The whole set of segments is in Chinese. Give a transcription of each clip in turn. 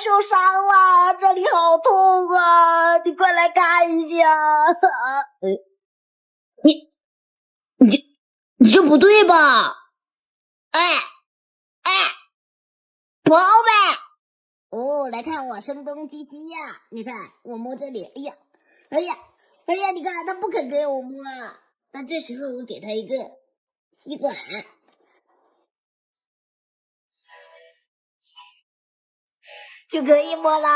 受伤了，这里好痛啊！你快来看一下。你这不对吧？哎，宝贝！哦，来看我声东击西呀！你看我摸这里，哎呀，你看他不肯给我摸啊。那这时候我给他一个吸管，就可以摸了。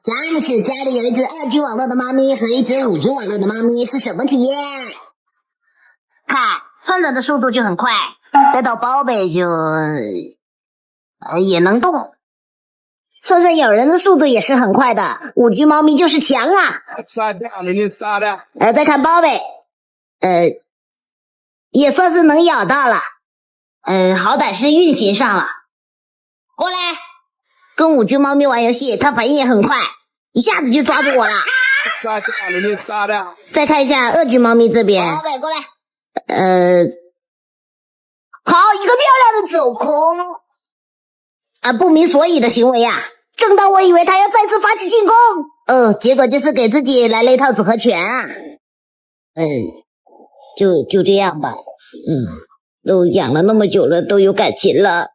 真是家里有一只2G 网络的猫咪和一只5G 网络的猫咪是什么体验？看，犯人的速度就很快，再到宝贝就也能动。算算咬人的速度也是很快的，5G 猫咪就是强啊！再看宝贝，也算是能咬到了，好歹是运行上了。过来，跟5G 猫咪玩游戏，它反应也很快，一下子就抓住我了。再看一下2G 猫咪这边，宝贝过来，好，一个漂亮的走空。不明所以的行为呀！正当我以为他要再次发起进攻，结果就是给自己来了一套组合拳啊！就这样吧。都养了那么久了，都有感情了。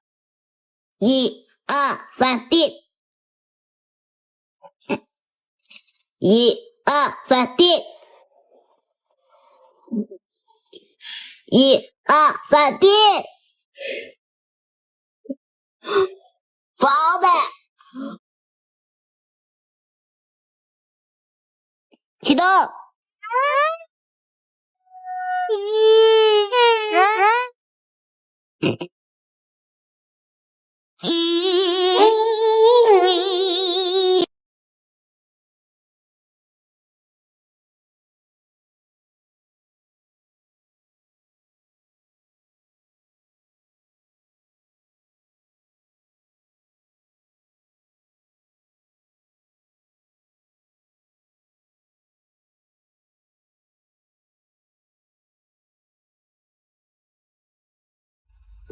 1、2、3，定！1、2、3，定！1、2、3，定！宝贝，启动。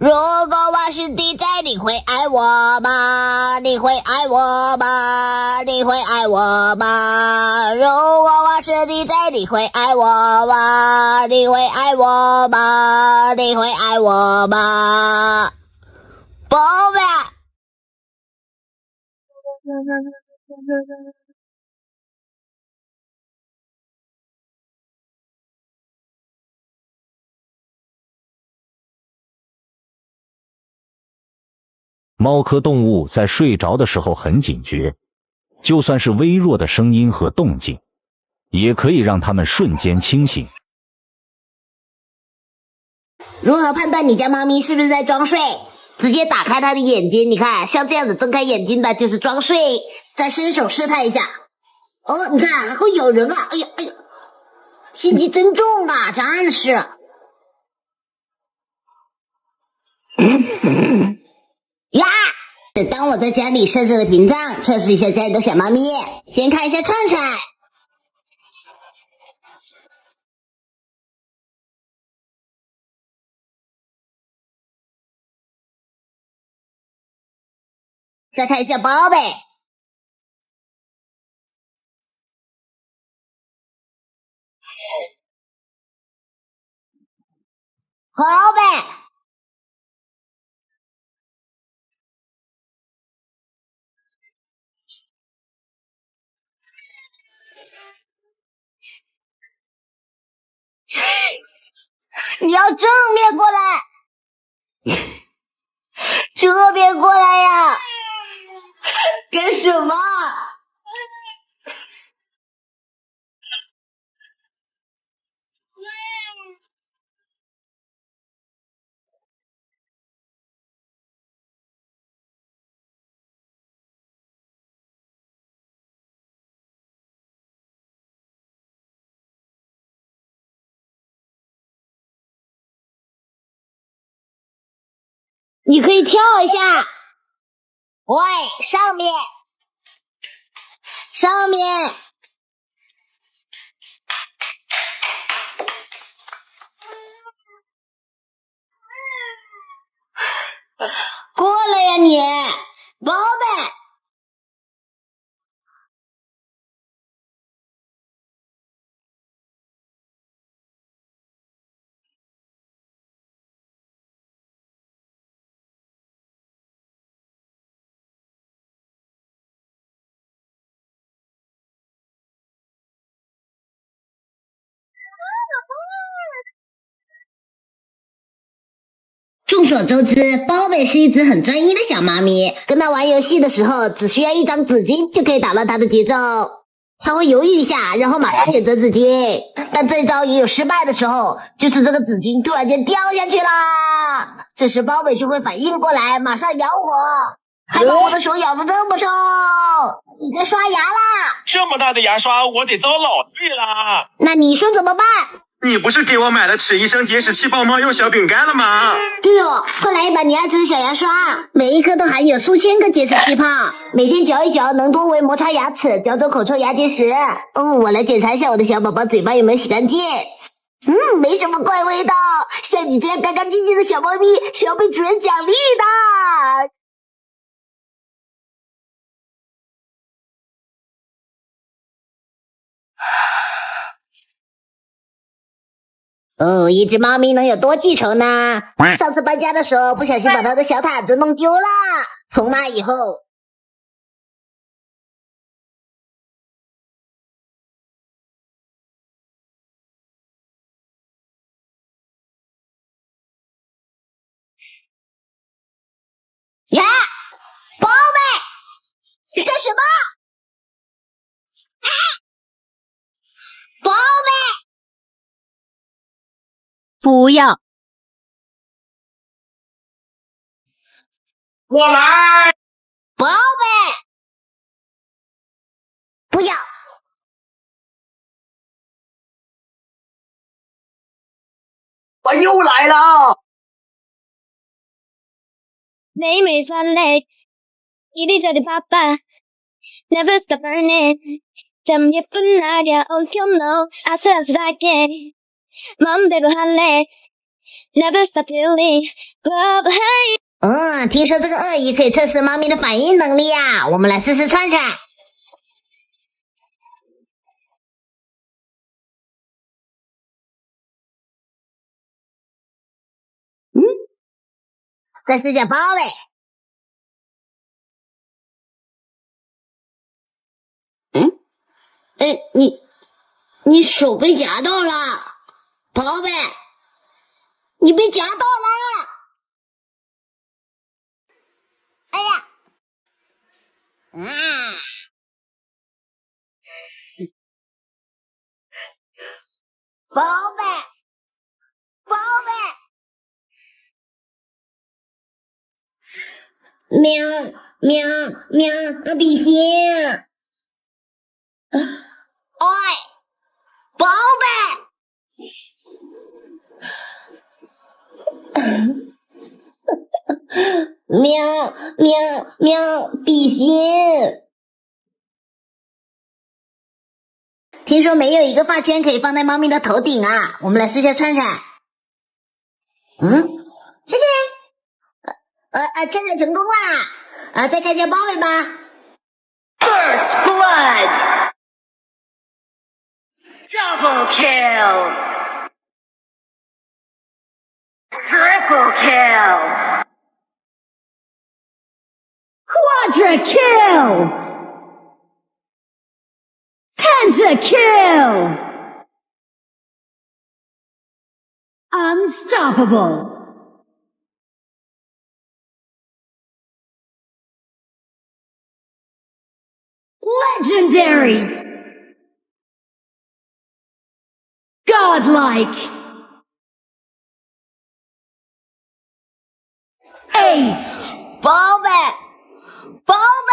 如果我是 DJ， 你会爱我吗？你会爱我吗？你会爱我吗？如果我是 DJ， 你会爱我吗？你会爱我吗？你会爱我吗？宝贝。猫科动物在睡着的时候很警觉，就算是微弱的声音和动静，也可以让它们瞬间清醒。如何判断你家猫咪是不是在装睡？直接打开它的眼睛，你看，像这样子睁开眼睛的就是装睡。再伸手试探一下，你看还会咬人啊！哎呀，心机真重啊，真是。呀！当我在家里设置了屏障，测试一下家里的小猫咪。先看一下串串，再看一下宝贝，宝贝。你要正面过来，这边过来呀！干什么？你可以跳一下。喂，上面，上面。过来呀你，宝贝。众所周知，包贝是一只很专一的小猫咪。跟它玩游戏的时候，只需要一张纸巾就可以打乱它的节奏。它会犹豫一下，然后马上选择纸巾。但这一招也有失败的时候，就是这个纸巾突然间掉下去了。这时包贝就会反应过来，马上咬我，还把我的手咬得这么臭。你该刷牙啦！这么大的牙刷，我得遭老罪啦！那你说怎么办？你不是给我买了齿医生洁齿气泡猫用小饼干了吗？对哦，快来一把你爱吃的小牙刷，每一颗都含有数千个洁齿气泡，每天嚼一嚼能多为摩擦牙齿，叼走口臭牙结石。我来检查一下我的小宝宝嘴巴有没有洗干净。没什么怪味道，像你这样干干净净的小猫咪是要被主人奖励的。一只猫咪能有多记仇呢？上次搬家的时候不小心把它的小毯子弄丢了，从那以后，呀，宝贝，你干什么？宝贝，不要！我来！宝贝，不要！我又来了！你未上嚟，呢啲就係爸爸。Never stop burning，잠 예쁜 날이야 all you know，아슬아슬하게 마음대로 할래。Never stop feeling love hate。听说这个鳄鱼可以测试猫咪的反应能力呀，我们来试试串串。再试下包呗。你手被夹到了，宝贝，你被夹到了。哎呀，宝贝，宝贝，喵喵喵，比心，哎，宝贝。喵喵喵，比心。听说没有一个发圈可以放在猫咪的头顶啊，我们来试下串串。串串，串串成功啦！再看一下包尾吧。First blood! Double kill! Triple kill! Quadra kill! Penta kill! Unstoppable! Legendary! Godlike! Aced! 宝贝，宝贝。